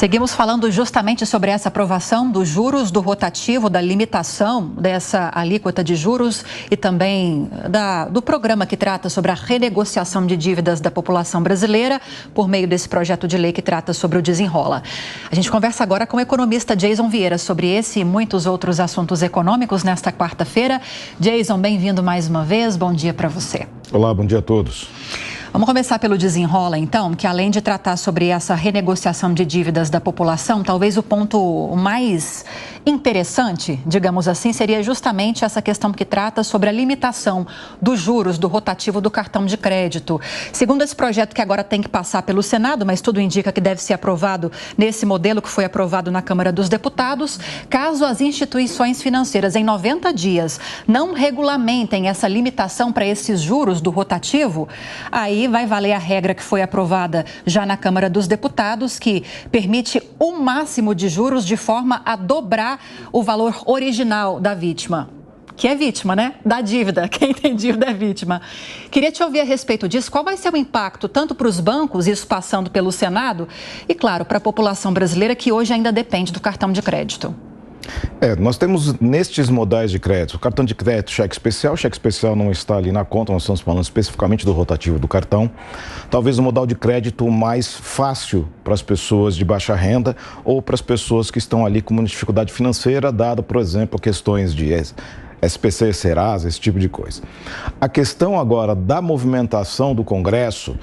Seguimos falando justamente sobre essa aprovação dos juros do rotativo, da limitação dessa alíquota de juros e também do programa que trata sobre a renegociação de dívidas da população brasileira por meio desse projeto de lei que trata sobre o desenrola. A gente conversa agora com o economista Jason Vieira sobre esse e muitos outros assuntos econômicos nesta quarta-feira. Jason, bem-vindo mais uma vez. Bom dia para você. Olá, bom dia a todos. Vamos começar pelo desenrola, então, que além de tratar sobre essa renegociação de dívidas da população, talvez o ponto mais interessante, digamos assim, seria justamente essa questão que trata sobre a limitação dos juros do rotativo do cartão de crédito. Segundo esse projeto que agora tem que passar pelo Senado, mas tudo indica que deve ser aprovado nesse modelo que foi aprovado na Câmara dos Deputados, caso as instituições financeiras em 90 dias não regulamentem essa limitação para esses juros do rotativo, aí vai valer a regra que foi aprovada já na Câmara dos Deputados, que permite o máximo de juros de forma a dobrar o valor original da vítima. Que é vítima, né? Da dívida. Quem tem dívida é vítima. Queria te ouvir a respeito disso. Qual vai ser o impacto tanto para os bancos, isso passando pelo Senado, e, claro, para a população brasileira que hoje ainda depende do cartão de crédito? Nós temos nestes modais de crédito, cartão de crédito, cheque especial não está ali na conta, nós estamos falando especificamente do rotativo do cartão. Talvez o modal de crédito mais fácil para as pessoas de baixa renda ou para as pessoas que estão ali com uma dificuldade financeira, dada, por exemplo, questões de SPC, Serasa, esse tipo de coisa. A questão agora da movimentação do Congresso,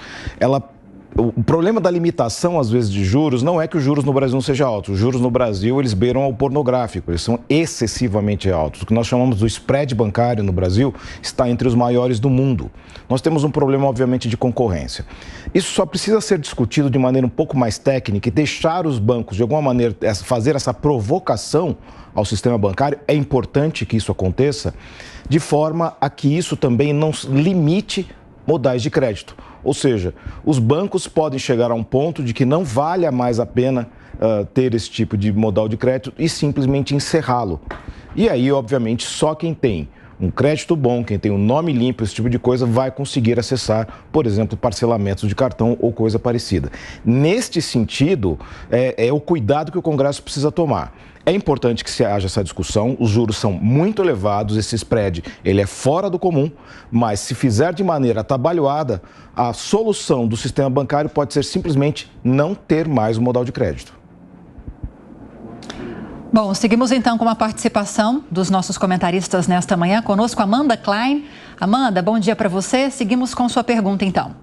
o problema da limitação, às vezes, de juros, não é que os juros no Brasil não sejam altos. Os juros no Brasil, eles beiram ao pornográfico, eles são excessivamente altos. O que nós chamamos do spread bancário no Brasil está entre os maiores do mundo. Nós temos um problema, obviamente, de concorrência. Isso só precisa ser discutido de maneira um pouco mais técnica e deixar os bancos, de alguma maneira, fazer essa provocação ao sistema bancário. É importante que isso aconteça, de forma a que isso também não limite modais de crédito. Ou seja, os bancos podem chegar a um ponto de que não valha mais a pena ter esse tipo de modal de crédito e simplesmente encerrá-lo. E aí, obviamente, só quem tem um crédito bom, quem tem um nome limpo, esse tipo de coisa, vai conseguir acessar, por exemplo, parcelamentos de cartão ou coisa parecida. Neste sentido, é o cuidado que o Congresso precisa tomar. É importante que se haja essa discussão, os juros são muito elevados, esse spread ele é fora do comum, mas se fizer de maneira atabalhoada, a solução do sistema bancário pode ser simplesmente não ter mais o modal de crédito. Bom, seguimos então com a participação dos nossos comentaristas nesta manhã. Conosco, Amanda Klein. Amanda, bom dia para você. Seguimos com sua pergunta então.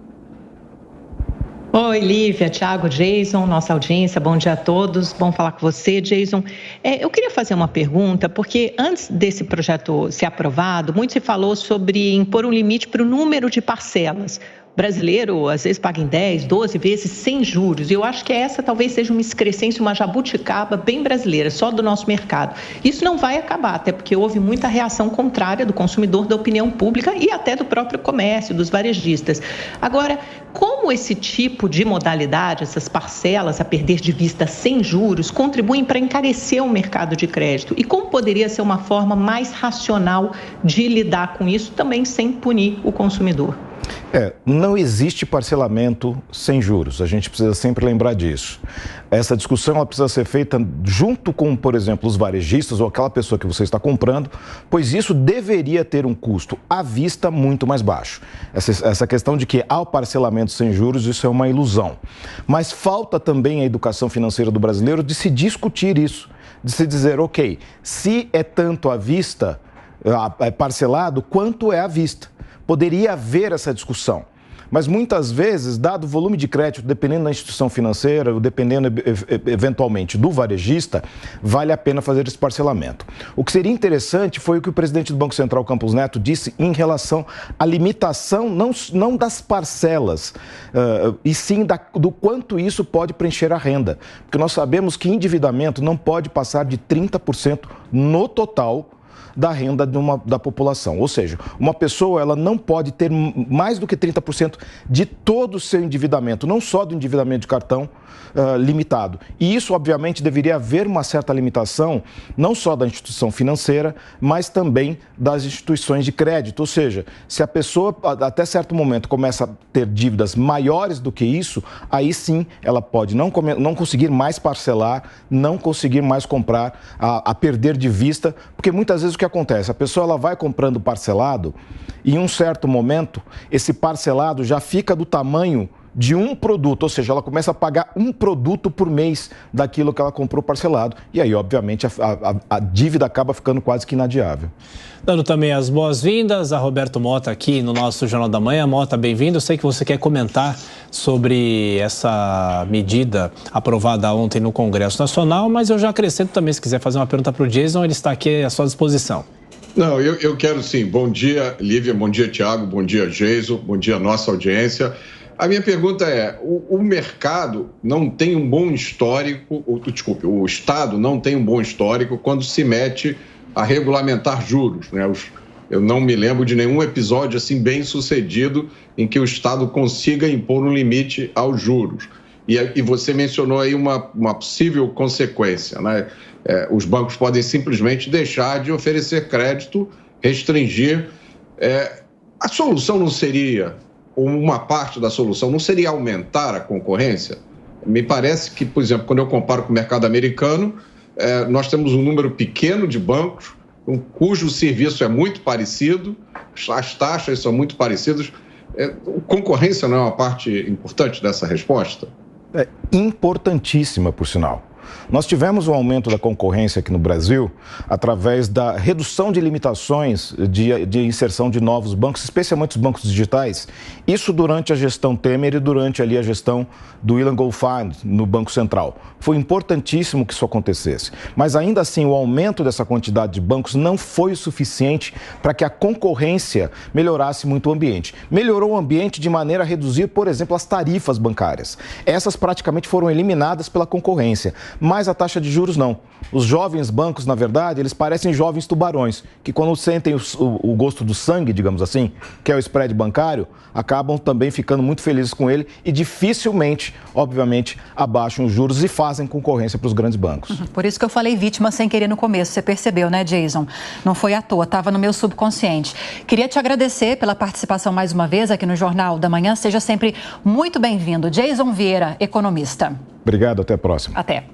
Oi, Lívia, Thiago, Jason, nossa audiência, bom dia a todos, bom falar com você, Jason. Eu queria fazer uma pergunta, porque antes desse projeto ser aprovado, muito se falou sobre impor um limite para o número de parcelas. O brasileiro, às vezes, paga em 10, 12 vezes sem juros. E eu acho que essa talvez seja uma excrescência, uma jabuticaba bem brasileira, só do nosso mercado. Isso não vai acabar, até porque houve muita reação contrária do consumidor, da opinião pública e até do próprio comércio, dos varejistas. Agora, como esse tipo de modalidade, essas parcelas a perder de vista sem juros, contribuem para encarecer o mercado de crédito? E como poderia ser uma forma mais racional de lidar com isso, também sem punir o consumidor? Não existe parcelamento sem juros, a gente precisa sempre lembrar disso. Essa discussão ela precisa ser feita junto com, por exemplo, os varejistas ou aquela pessoa que você está comprando, pois isso deveria ter um custo à vista muito mais baixo. Essa questão de que há o parcelamento sem juros, isso é uma ilusão. Mas falta também a educação financeira do brasileiro de se discutir isso, de se dizer, ok, se é tanto à vista, parcelado, quanto é à vista? Poderia haver essa discussão, mas muitas vezes, dado o volume de crédito, dependendo da instituição financeira, ou dependendo eventualmente do varejista, vale a pena fazer esse parcelamento. O que seria interessante foi o que o presidente do Banco Central, Campos Neto, disse em relação à limitação, não das parcelas, e sim do quanto isso pode preencher a renda. Porque nós sabemos que endividamento não pode passar de 30% no total da renda da população. Ou seja, uma pessoa ela não pode ter mais do que 30% de todo o seu endividamento, não só do endividamento de cartão, limitado. E isso, obviamente, deveria haver uma certa limitação, não só da instituição financeira, mas também das instituições de crédito. Ou seja, se a pessoa, até certo momento, começa a ter dívidas maiores do que isso, aí sim ela pode não conseguir mais parcelar, não conseguir mais comprar, a perder de vista, porque muitas vezes o que acontece? A pessoa ela vai comprando parcelado e em um certo momento, esse parcelado já fica do tamanho de um produto, ou seja, ela começa a pagar um produto por mês daquilo que ela comprou parcelado. E aí, obviamente, a dívida acaba ficando quase que inadiável. Dando também as boas-vindas a Roberto Mota aqui no nosso Jornal da Manhã. Mota, bem-vindo. Eu sei que você quer comentar sobre essa medida aprovada ontem no Congresso Nacional, mas eu já acrescento também, se quiser fazer uma pergunta para o Jason, ele está aqui à sua disposição. Não, eu quero sim. Bom dia, Lívia, bom dia, Tiago, bom dia, Jason, bom dia, nossa audiência. A minha pergunta é, o mercado não tem um bom histórico, o Estado não tem um bom histórico quando se mete a regulamentar juros, né? Eu não me lembro de nenhum episódio assim bem sucedido em que o Estado consiga impor um limite aos juros. E você mencionou aí uma possível consequência, né? Os bancos podem simplesmente deixar de oferecer crédito, restringir. A solução não seria, uma parte da solução, não seria aumentar a concorrência? Me parece que, por exemplo, quando eu comparo com o mercado americano, nós temos um número pequeno de bancos, cujo serviço é muito parecido, as taxas são muito parecidas. Concorrência não é uma parte importante dessa resposta? É importantíssima, por sinal. Nós tivemos um aumento da concorrência aqui no Brasil através da redução de limitações de inserção de novos bancos, especialmente os bancos digitais. Isso durante a gestão Temer e durante ali a gestão do William Goldfein no Banco Central. Foi importantíssimo que isso acontecesse. Mas ainda assim, o aumento dessa quantidade de bancos não foi o suficiente para que a concorrência melhorasse muito o ambiente. Melhorou o ambiente de maneira a reduzir, por exemplo, as tarifas bancárias. Essas praticamente foram eliminadas pela concorrência. Mas a taxa de juros não. Os jovens bancos, na verdade, eles parecem jovens tubarões, que quando sentem o gosto do sangue, digamos assim, que é o spread bancário, acabam também ficando muito felizes com ele e dificilmente, obviamente, abaixam os juros e fazem concorrência para os grandes bancos. Por isso que eu falei vítima sem querer no começo, você percebeu, né, Jason? Não foi à toa, estava no meu subconsciente. Queria te agradecer pela participação mais uma vez aqui no Jornal da Manhã. Seja sempre muito bem-vindo. Jason Vieira, economista. Obrigado, até a próxima. Até.